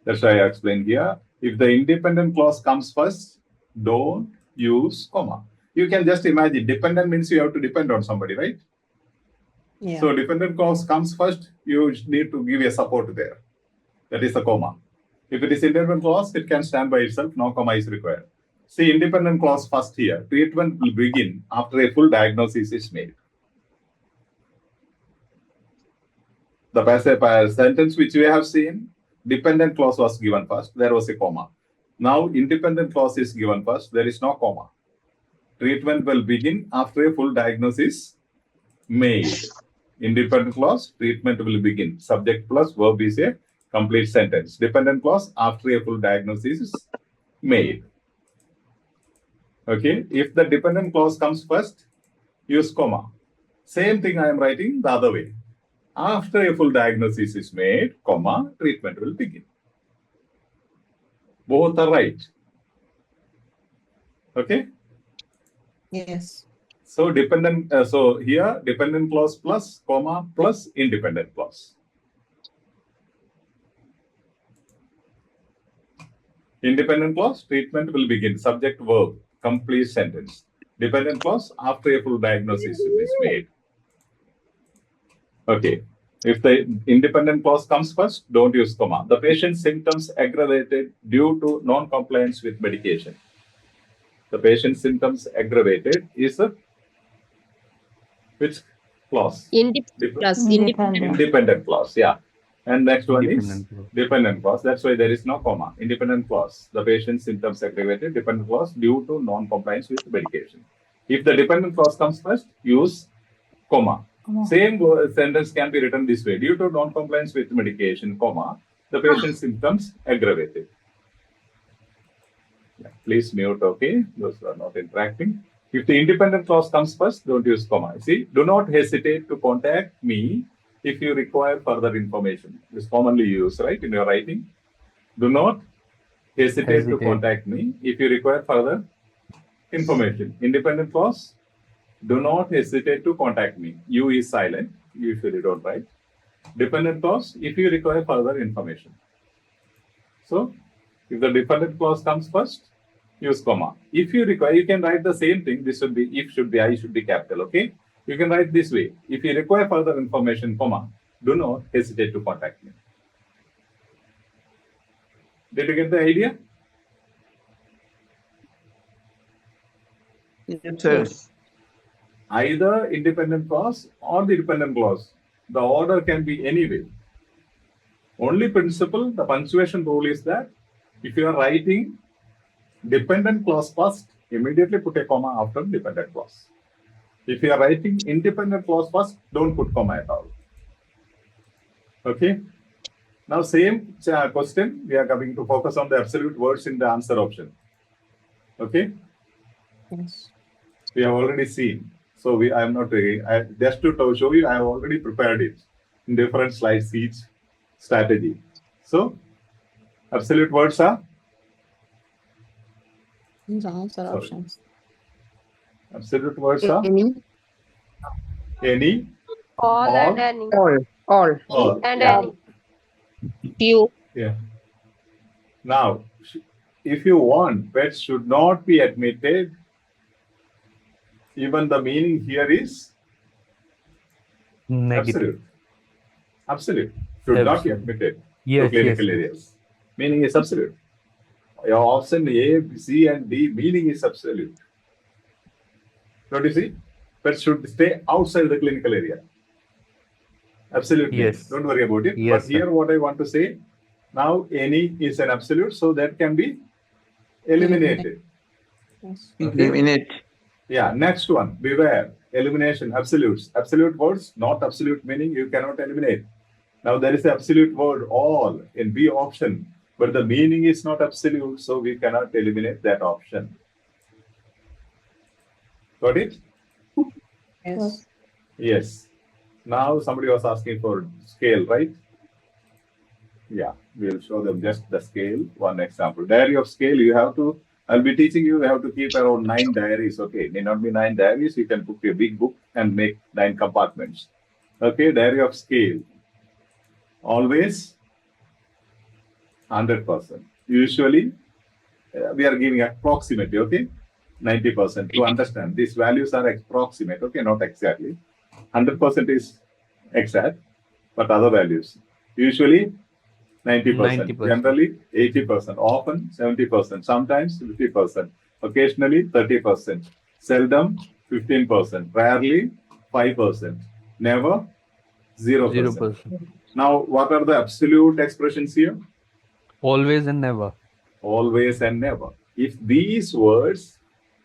That's why I explained here. If the independent clause comes first, don't use comma. You can just imagine, dependent means you have to depend on somebody, right? Yeah. So dependent clause comes first, you need to give a support there. That is the comma. If it is independent clause, it can stand by itself, no comma is required. See, independent clause first here. Treatment will begin after a full diagnosis is made. The passage sentence which we have seen, dependent clause was given first, there was a comma. Now, independent clause is given first, there is no comma. Treatment will begin after a full diagnosis made. Independent clause, treatment will begin. Subject plus verb is a complete sentence. Dependent clause, after a full diagnosis is made. Okay, if the dependent clause comes first, use comma. Same thing I am writing the other way. After a full diagnosis is made, comma, treatment will begin. Both are right. Okay? Yes. So dependent, so here dependent clause plus, comma, plus independent clause. Independent clause, treatment will begin, subject, verb, complete sentence. Dependent clause, after a full diagnosis is made. Okay. If the independent clause comes first, don't use comma. The patient's symptoms aggravated due to non-compliance with medication. The patient's symptoms aggravated is a which clause? Independent clause, yeah. And next one is dependent clause. That's why there is no comma. Independent clause. The patient's symptoms aggravated. Dependent clause due to non-compliance with medication. If the dependent clause comes first, use comma. Same sentence can be written this way. Due to non-compliance with medication, comma, the patient's symptoms aggravated. Yeah, please mute, okay? Those who are not interacting. If the independent clause comes first, don't use comma. See, do not hesitate to contact me if you require further information. This is commonly used, right, in your writing. Do not hesitate to contact me if you require further information. Independent clause, do not hesitate to contact me. You is silent. Usually don't write. Dependent clause, if you require further information. So, if the dependent clause comes first, use comma. If you require, you can write the same thing. This should be if should be I should be capital. Okay. You can write this way. If you require further information, comma, do not hesitate to contact me. Did you get the idea? Yes, sir. Either independent clause or the dependent clause. The order can be anyway. Only principle, the punctuation rule is that if you are writing dependent clause first, immediately put a comma after dependent clause. If you are writing independent clause first, don't put comma at all. Okay. Now same question, we are going to focus on the absolute words in the answer option. Okay. Yes. We have already seen. So I am not just to show you, I have already prepared it in different slides, each strategy. So absolute words are? These are answer options. Absolute words are? Any. All and any. All. And any. Few. Yeah. Now, if you want, pets should not be admitted. Even the meaning here is negative. Absolute. Should not be admitted to clinical areas. Meaning is absolute. Your option A, C, and D, meaning is absolute. Don't you see? Pets should stay outside the clinical area. Absolutely. Yes. Don't worry about it. Yes, but here, what I want to say, now any is an absolute, so that can be eliminated. Yes. Okay. Eliminate. Yeah, next one, beware, elimination, absolutes. Absolute words, not absolute meaning, you cannot eliminate. Now there is the absolute word all in B option, but the meaning is not absolute, so we cannot eliminate that option. Got it? Yes. Yes. Now somebody was asking for scale, right? Yeah, we'll show them just the scale. One example. Diary of scale, you have to, I'll be teaching you have to keep around 9 diaries. Okay, it may not be 9 diaries. You can put a big book and make 9 compartments. Okay, diary of scale. Always 100%. Usually, we are giving approximately, okay? 90% to understand. These values are approximate, okay? Not exactly. 100% is exact, but other values. Usually, 90%. Generally, 80%. Often, 70%. Sometimes, 50%. Occasionally, 30%. Seldom, 15%. Rarely, 5%. Never, 0%. Now, what are the absolute expressions here? Always and never. Always and never. If these words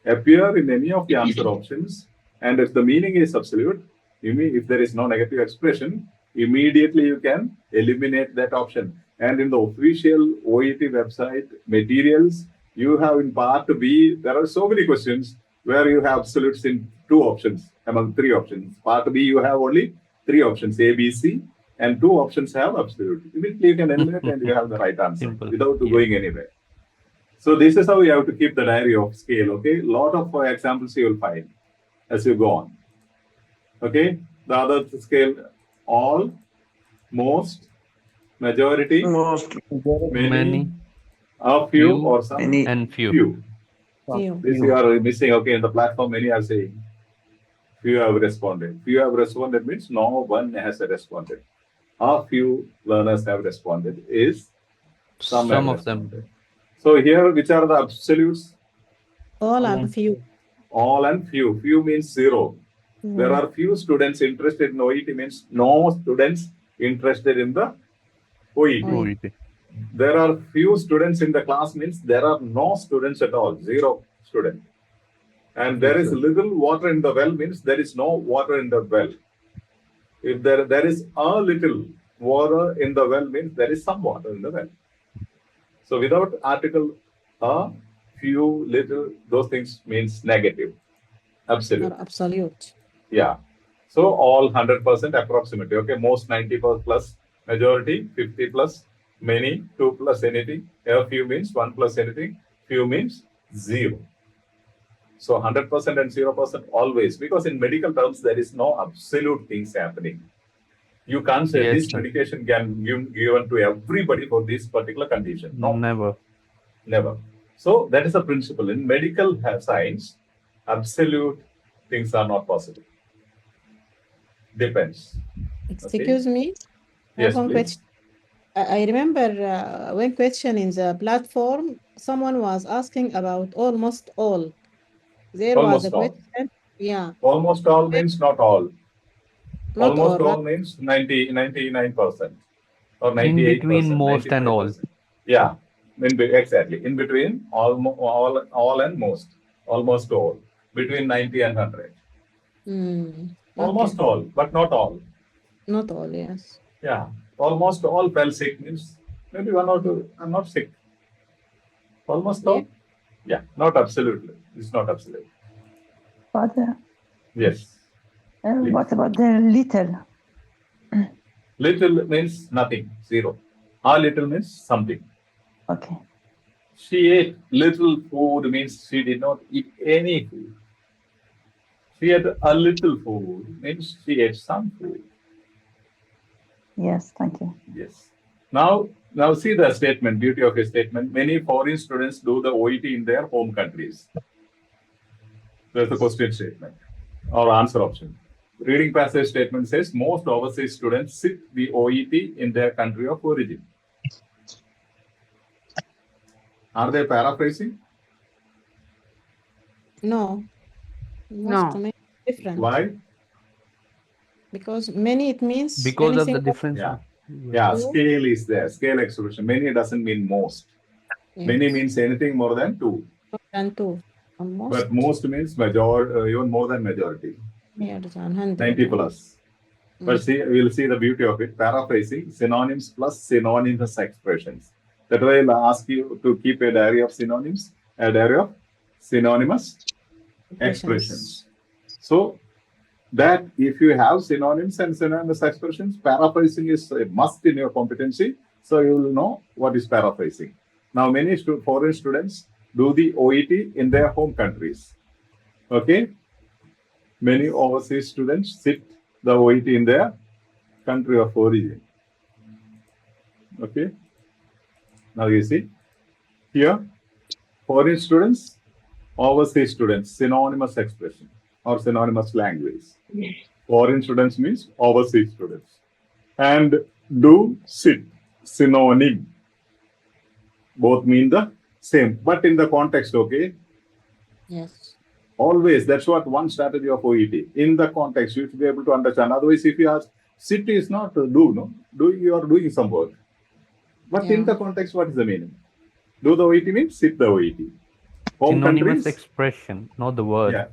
appear in any of the answer options, and if the meaning is absolute, you mean if there is no negative expression, immediately you can eliminate that option. And in the official OET website materials, you have in part B, there are so many questions where you have absolutes in 2 options among 3 options. Part B, you have only 3 options, A, B, C, and 2 options have absolute. Immediately you can eliminate and you have the right answer without going anywhere. So this is how you have to keep the diary of scale, okay? Lot of examples you will find as you go on. Okay? The other scale, all, most, majority, many, a few, or some, and few. This you are missing, okay? In the platform, many are saying few have responded. Few have responded means no one has responded. A few learners have responded is some have of responded. them. So here, which are the absolutes? All and few. All and few. Few means 0. There are few students interested in OET means no students interested in the OET. There are few students in the class means there are no students at all. 0 student. And there is little water in the well means there is no water in the well. If there is a little water in the well means there is some water in the well. So without article a, few, little, those things means negative. Absolute. Or absolute. Yeah. So all 100% approximately. Okay. Most 90% plus, majority 50 plus, many 2 plus anything. A few means 1 plus anything. Few means 0. So 100% and 0% always, because in medical terms there is no absolute things happening. You can't say this medication can be given to everybody for this particular condition. No, never. So that is a principle in medical science. Absolute things are not possible. Depends. Excuse me. Yes, One please. question. I remember one question in the platform. Someone was asking about almost all. There Almost was a all. question. Yeah. Almost all means not all. Not Almost all, all means 99% or 98%. In between most and all. Yeah, exactly. In between all and most. Almost all. Between 90 and 100. Almost all, but not all. Not all, yes. Yeah. Almost all fell sick means maybe 1 or 2. I'm not sick. Almost all? Yeah, not absolutely. It's not absolute. Father, Yes. what about the little? Little means nothing, 0. A little means something. Okay. She ate little food means she did not eat any food. She had a little food means she ate some food. Yes, thank you. Yes. Now see the statement, beauty of a statement. Many foreign students do the OET in their home countries. There's the question statement or answer option. Reading passage statement says most overseas students sit the OET in their country of origin. Are they paraphrasing? No. Most different. Why? Because many it means because of the anything difference. Yeah, scale is there. Scale expression. Many doesn't mean most. Many means anything more than 2. more than 2. Almost. But most means majority, even more than majority. More than 100. 90 plus. But see, we'll see the beauty of it. Paraphrasing, synonyms plus synonymous expressions. That way I'll ask you to keep a diary of synonyms, a diary of synonymous expressions. So that if you have synonyms and synonymous expressions, paraphrasing is a must in your competency. So you will know what is paraphrasing. Now, many foreign students do the OET in their home countries. Okay? Many overseas students sit the OET in their country of origin. Okay? Now you see, here, foreign students, overseas students, synonymous expression or synonymous language. Foreign students means overseas students. And do, sit, synonym. Both mean the same, but in the context, okay? Yes. Always, that's what one strategy of OET. In the context, you should be able to understand. Otherwise, if you ask, sit is not do, no? Do, you are doing some work. But in the context, what is the meaning? Do the OET means sit the OET. Home Synonymous countries, expression, not the word.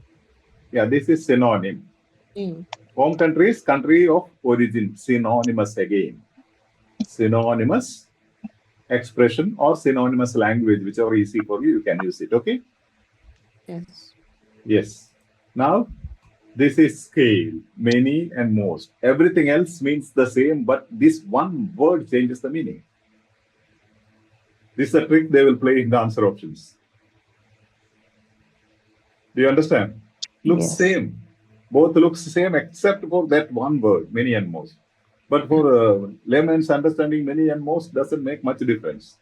yeah, this is synonym. Home countries, country of origin, synonymous again. Synonymous expression or synonymous language, whichever easy for you, you can use it, okay? Yes. Yes. Now, This is scale, many and most. Everything else means the same, but this one word changes the meaning. This is a trick they will play in the answer options. Do you understand? Looks same. Both looks same except for that one word, many and most. But for layman's understanding, many and most doesn't make much difference.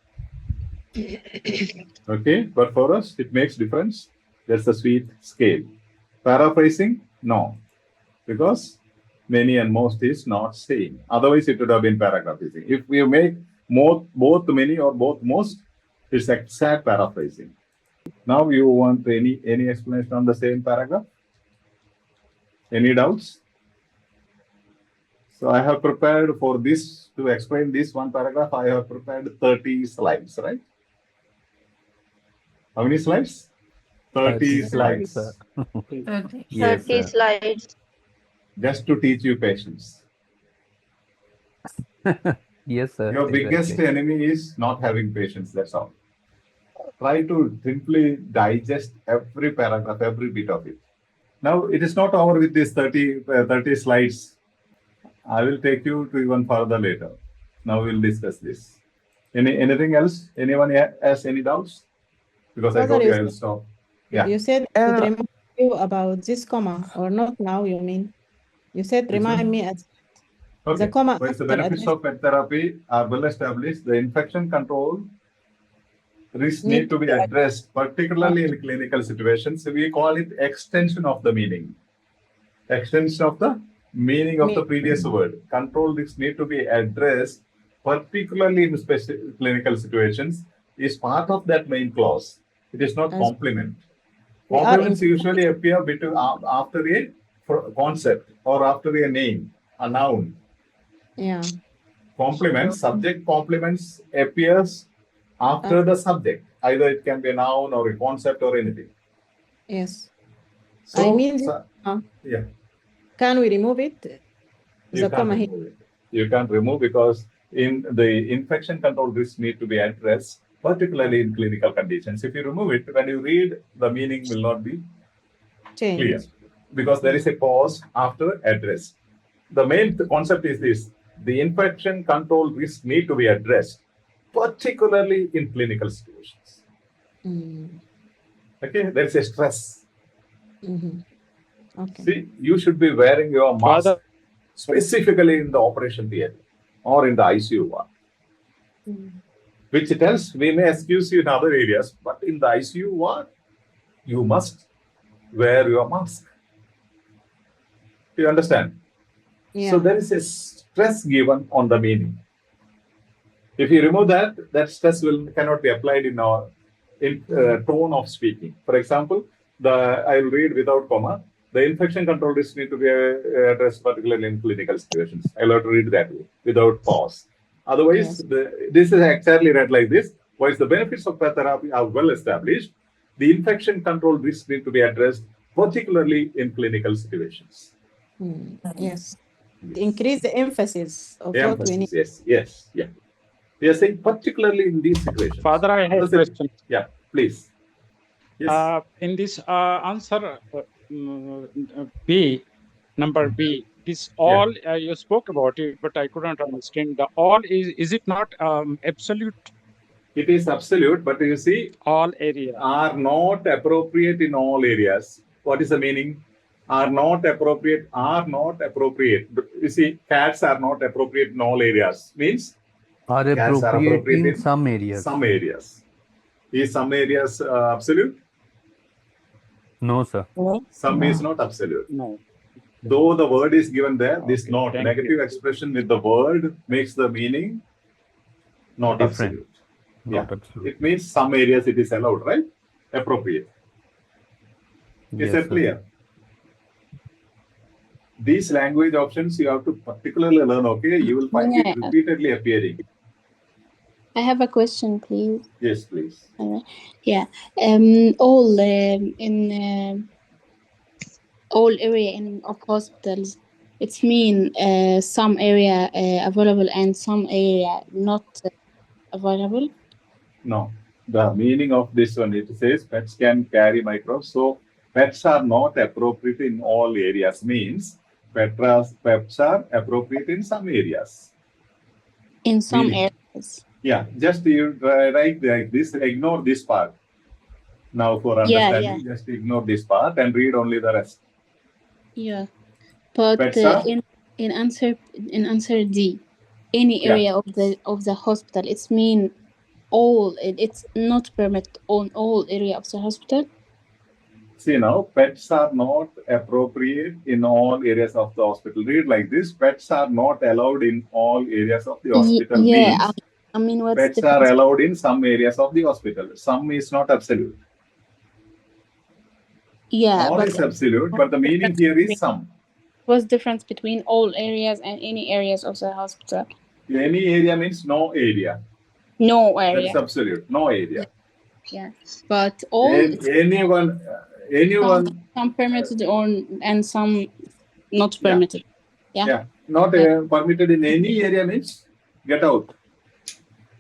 Okay, but for us, it makes difference. That's the sweet scale. Paraphrasing, no, because many and most is not same. Otherwise, it would have been paraphrasing. If we make both many or both most, it's exact paraphrasing. Now, you want any explanation on the same paragraph? Any doubts? So I have prepared for this, to explain this one paragraph, I have prepared 30 slides, right? How many slides? 30 slides. 30. Yes, 30 slides. Just to teach you patience. Yes, sir. Your biggest enemy is not having patience, that's all. Try to simply digest every paragraph, every bit of it. Now, it is not over with these 30 slides. I will take you to even further later. Now we'll discuss this. Anything else? Anyone has any doubts? Because I told you I will stop. Yeah. You said to remind you about this comma, or not now, you mean? You said remind me as the comma. While the benefits of pet therapy are well established, the infection control risks need to be addressed, particularly in clinical situations. We call it extension of the meaning. Extension of the meaning of the previous word. Control risks need to be addressed, particularly in specific clinical situations, is part of that main clause. It is not complement. Complements usually appear between after a concept or after a name, a noun. Yeah. Complements, subject complements appears after the subject. Either it can be a noun or a concept or anything. Yes. So, I mean, yeah. Can we remove it? You can't remove it. You can't remove because in the infection control risks need to be addressed, particularly in clinical conditions. If you remove it, when you read, the meaning will not be clear because there is a pause after address. The main concept is this: the infection control risks need to be addressed, particularly in clinical situations. Okay, there is a stress. Okay. See, you should be wearing your mask specifically in the operation theater or in the ICU ward, which tells we may excuse you in other areas, but in the ICU ward, you must wear your mask. Do you understand? Yeah. So there is a stress given on the meaning. If you remove that, that stress cannot be applied in our tone of speaking. For example, I will read without comma. The infection control risks need to be addressed, particularly in clinical situations. I'll have to read that way, without pause. Otherwise, this is exactly read like this. While the benefits of pet therapy are well established, the infection control risks need to be addressed, particularly in clinical situations. Yes. Increase the emphasis of what we need. Yes. We are saying particularly in these situations. Father, I have a question. Yeah, please. Yes. In this answer B, number B, this all you spoke about it, but I couldn't understand. The all is it not absolute? It is absolute, but you see, all areas are not appropriate in all areas. What is the meaning? Are not appropriate. Are not appropriate. You see, cats are not appropriate in all areas. Means are appropriate in some areas. Some areas. Is some areas absolute? No, sir. Some is not absolute. No. Though the word is given there, this not negative expression with the word makes the meaning not different. Absolute. Not absolute. It means some areas it is allowed, right? Appropriate. Is that clear? These language options you have to particularly learn, okay? You will find it repeatedly appearing. I have a question, please. Yes, please. Yeah. All in all area of hospitals, it's mean some area available and some area not available. No, the meaning of this one, it says pets can carry microbes. So Pets are not appropriate in all areas means pets are appropriate in some areas. In some Meaning, areas. yeah, just you write like this, ignore this part. Now for understanding, just ignore this part and read only the rest. Yeah, but Pets are, in answer D, any area of the hospital, it's mean all. It's not permit on all area of the hospital. see now, pets are not appropriate in all areas of the hospital. Read like this: pets are not allowed in all areas of the hospital. Yeah, Means I mean, what's pets the are allowed in some areas of the hospital. Some is not absolute. Yeah, All but is absolute, but the meaning here is some. What's the difference between all areas and any areas of the hospital? Any area means no area. No area. That's absolute. No area. Yeah, but all. Anyone. Some permitted and some not permitted. Yeah. Not permitted in any area means get out.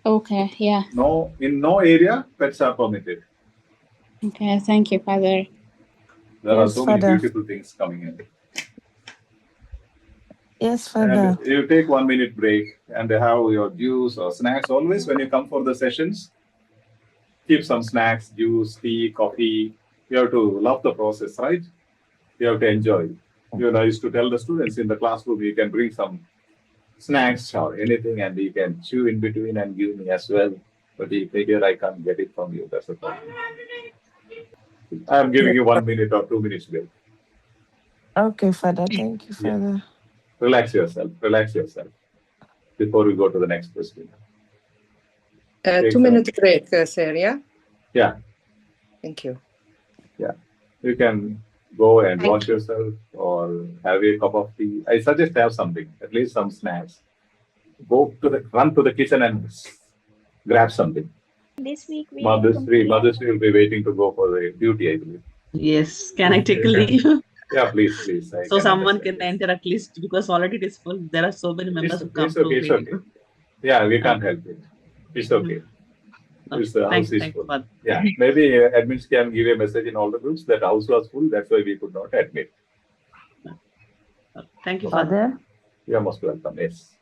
Okay. Yeah. No, in no area pets are permitted. Okay. Thank you, Father. There are so many beautiful things coming in. Yes, Father. And you take 1 minute break and have your juice or snacks. Always when you come for the sessions, keep some snacks, juice, tea, coffee. You have to love the process, right? You have to enjoy. You know, I used to tell the students in the classroom, you can bring some snacks or anything and you can chew in between and give me as well. But here I can't get it from you. That's the problem. I'm giving you 1 minute or 2 minutes break. Okay, Father. Thank you, Father. Yeah. Relax yourself. Relax yourself before we go to the next question. 2-minute break, sir, yeah? Yeah. Thank you. Yeah. You can go and wash yourself or have a cup of tea. I suggest have something, at least some snacks. Run to the kitchen and grab something. This week we Mother's Day will be waiting to go for the duty, I believe. Yes. Can I take a leave? Yeah, please. So someone can enter at least, because already it is full. There are so many members who come. It's okay. Yeah, we can't help it. It's okay. It's the house is full. Yeah, maybe admins can give a message in all the groups that house was full. That's why we could not admit. Thank you, Father. You are most welcome. Yes.